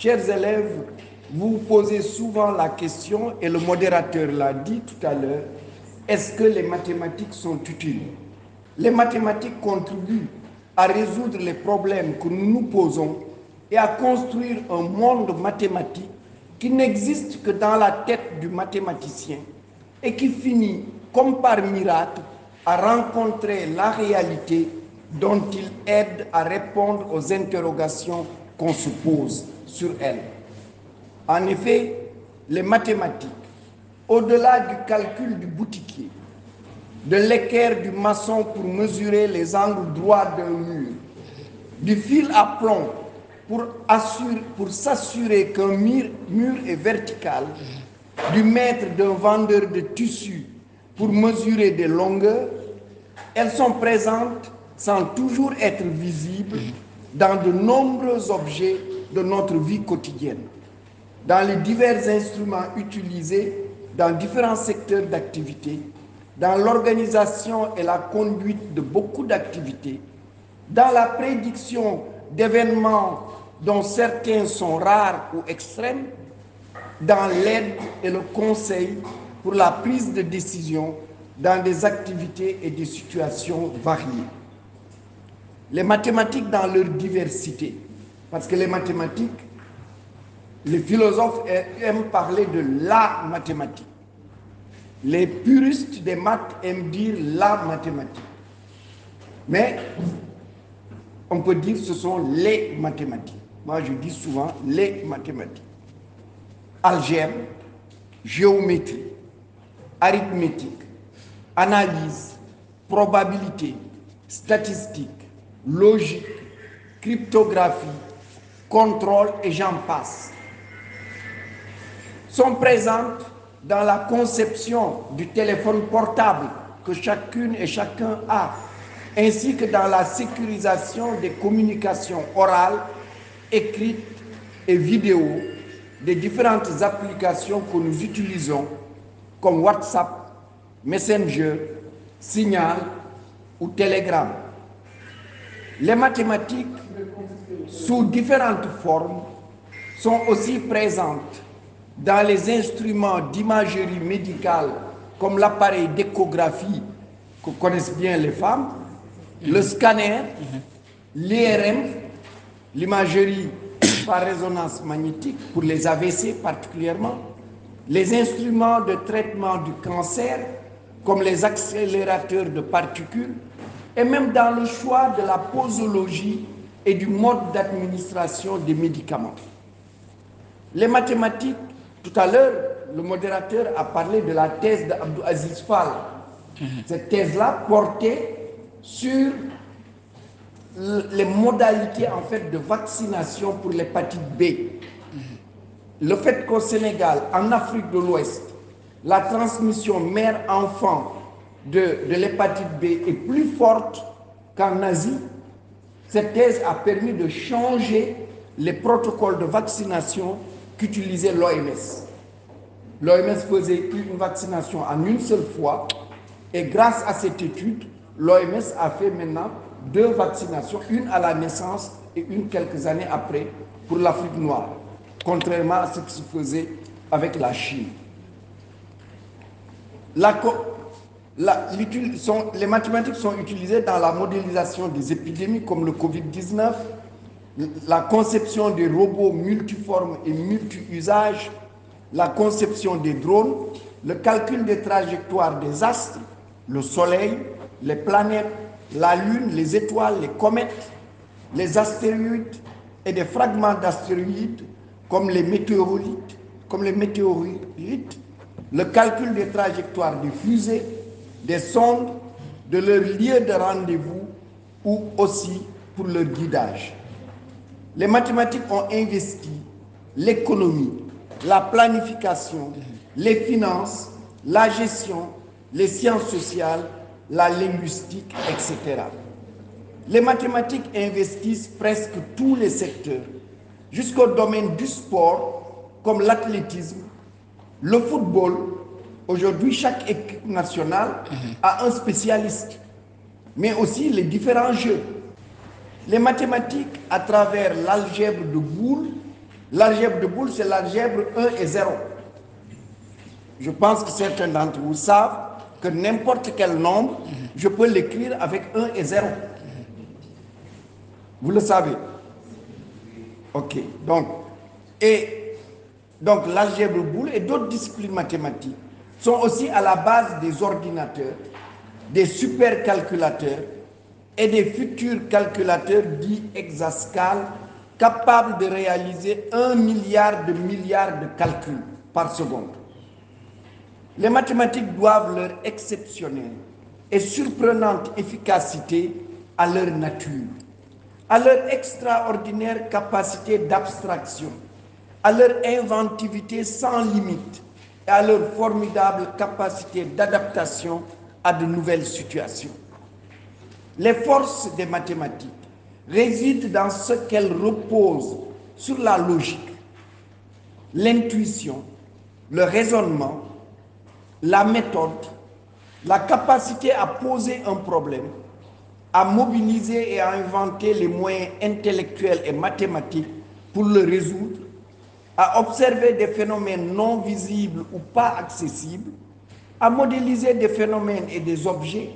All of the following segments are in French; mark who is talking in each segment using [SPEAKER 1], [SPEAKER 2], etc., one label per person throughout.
[SPEAKER 1] Chers élèves, vous posez souvent la question, et le modérateur l'a dit tout à l'heure, est-ce que les mathématiques sont utiles? Les mathématiques contribuent à résoudre les problèmes que nous nous posons et à construire un monde mathématique qui n'existe que dans la tête du mathématicien et qui finit, comme par miracle, à rencontrer la réalité dont il aide à répondre aux interrogations qu'on se pose sur elle. En effet, les mathématiques, au-delà du calcul du boutiquier, de l'équerre du maçon pour mesurer les angles droits d'un mur, du fil à plomb pour s'assurer qu'un mur est vertical, du maître d'un vendeur de tissus pour mesurer des longueurs, elles sont présentes sans toujours être visibles dans de nombreux objets de notre vie quotidienne, dans les divers instruments utilisés dans différents secteurs d'activité, dans l'organisation et la conduite de beaucoup d'activités, dans la prédiction d'événements dont certains sont rares ou extrêmes, dans l'aide et le conseil pour la prise de décision dans des activités et des situations variées. Les mathématiques dans leur diversité, parce que les mathématiques, les philosophes aiment parler de la mathématique. Les puristes des maths aiment dire la mathématique. Mais on peut dire que ce sont les mathématiques. Moi, je dis souvent les mathématiques. Algèbre, géométrie, arithmétique, analyse, probabilité, statistique, logique, cryptographie, contrôle et j'en passe, sont présentes dans la conception du téléphone portable que chacune et chacun a, ainsi que dans la sécurisation des communications orales, écrites et vidéo des différentes applications que nous utilisons comme WhatsApp, Messenger, Signal ou Telegram. Les mathématiques, sous différentes formes, sont aussi présentes dans les instruments d'imagerie médicale comme l'appareil d'échographie que connaissent bien les femmes, le scanner, l'IRM, l'imagerie par résonance magnétique pour les AVC particulièrement, les instruments de traitement du cancer comme les accélérateurs de particules et même dans le choix de la posologie et du mode d'administration des médicaments. Les mathématiques, tout à l'heure, le modérateur a parlé de la thèse d'Abdou Aziz Fall. Cette thèse-là portait sur les modalités en fait de vaccination pour l'hépatite B. Le fait qu'au Sénégal, en Afrique de l'Ouest, la transmission mère-enfant de l'hépatite B est plus forte qu'en Asie, cette thèse a permis de changer les protocoles de vaccination qu'utilisait l'OMS. L'OMS faisait une vaccination en une seule fois et grâce à cette étude, l'OMS a fait maintenant 2 vaccinations, une à la naissance et une quelques années après pour l'Afrique noire, contrairement à ce qui se faisait avec la Chine. Les mathématiques sont utilisées dans la modélisation des épidémies comme le Covid-19, la conception des robots multiformes et multi-usages, la conception des drones, le calcul des trajectoires des astres, le Soleil, les planètes, la Lune, les étoiles, les comètes, les astéroïdes et des fragments d'astéroïdes comme les météorites, le calcul des trajectoires des fusées, des sondes, de leur lieu de rendez-vous ou aussi pour leur guidage. Les mathématiques ont investi l'économie, la planification, les finances, la gestion, les sciences sociales, la linguistique, etc. Les mathématiques investissent presque tous les secteurs, jusqu'au domaine du sport, comme l'athlétisme, le football. Aujourd'hui, chaque équipe nationale a un spécialiste, mais aussi les différents jeux. Les mathématiques, à travers l'algèbre de Boole, L'algèbre de Boole, c'est l'algèbre 1 et 0. Je pense que certains d'entre vous savent que n'importe quel nombre, je peux l'écrire avec 1 et 0. Vous le savez? Ok. Donc l'algèbre Boole et d'autres disciplines mathématiques sont aussi à la base des ordinateurs, des supercalculateurs et des futurs calculateurs dits hexascales capables de réaliser 1 milliard de calculs par seconde. Les mathématiques doivent leur exceptionnelle et surprenante efficacité à leur nature, à leur extraordinaire capacité d'abstraction, à leur inventivité sans limite et à leur formidable capacité d'adaptation à de nouvelles situations. Les forces des mathématiques résident dans ce qu'elles reposent sur la logique, l'intuition, le raisonnement, la méthode, la capacité à poser un problème, à mobiliser et à inventer les moyens intellectuels et mathématiques pour le résoudre, à observer des phénomènes non visibles ou pas accessibles, à modéliser des phénomènes et des objets,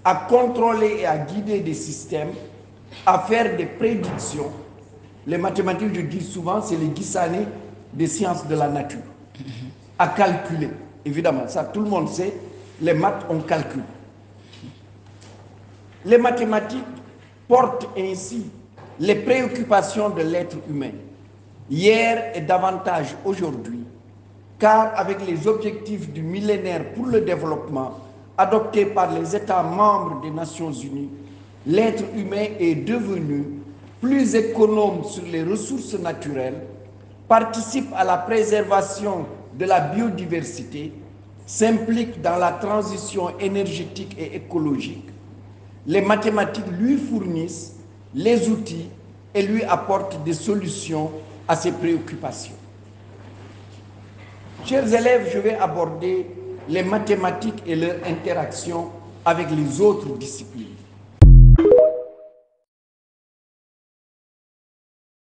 [SPEAKER 1] à contrôler et à guider des systèmes, à faire des prédictions. Les mathématiques, je dis souvent, c'est les Guissané des sciences de la nature. À calculer, évidemment, ça tout le monde sait, les maths, on calcule. Les mathématiques portent ainsi les préoccupations de l'être humain, hier et davantage aujourd'hui, car avec les objectifs du millénaire pour le développement adoptés par les États membres des Nations Unies, l'être humain est devenu plus économe sur les ressources naturelles, participe à la préservation de la biodiversité, s'implique dans la transition énergétique et écologique. Les mathématiques lui fournissent les outils et lui apportent des solutions à ses préoccupations. Chers élèves, je vais aborder les mathématiques et leur interaction avec les autres disciplines.